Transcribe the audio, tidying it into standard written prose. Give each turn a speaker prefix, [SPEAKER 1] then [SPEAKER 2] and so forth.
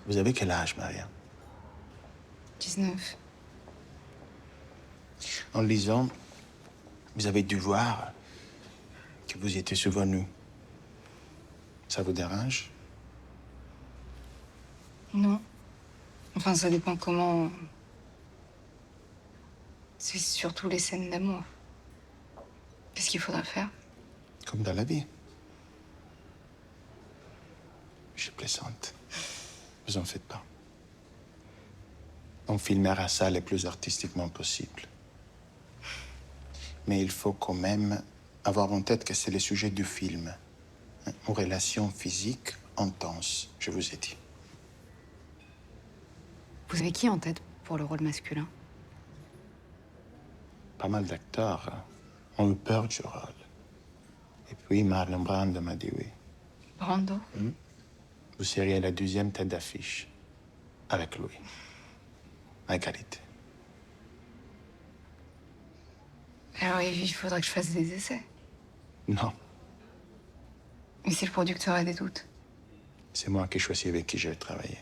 [SPEAKER 1] Vous avez quel âge, Maria?
[SPEAKER 2] 19.
[SPEAKER 1] En lisant, vous avez dû voir que vous y étiez souvenu. Ça vous dérange?
[SPEAKER 2] Non. Enfin, ça dépend comment. C'est surtout les scènes d'amour. Qu'est-ce qu'il faudra faire?
[SPEAKER 1] Comme dans la vie. Je plaisante. Vous en faites pas. On filmera ça le plus artistiquement possible. Mais il faut quand même avoir en tête que c'est le sujet du film. Une relation physique intense, je vous ai dit.
[SPEAKER 2] Vous avez qui en tête pour le rôle masculin?
[SPEAKER 1] Pas mal d'acteurs ont eu peur du rôle. Et puis Marlon Brando m'a dit oui.
[SPEAKER 2] Brando?
[SPEAKER 1] Vous seriez la deuxième tête d'affiche avec lui. À égalité.
[SPEAKER 2] Alors, il faudrait que je fasse des essais.
[SPEAKER 1] Non,
[SPEAKER 2] Et si le producteur a des doutes?
[SPEAKER 1] c'est moi qui choisis avec qui je vais travailler.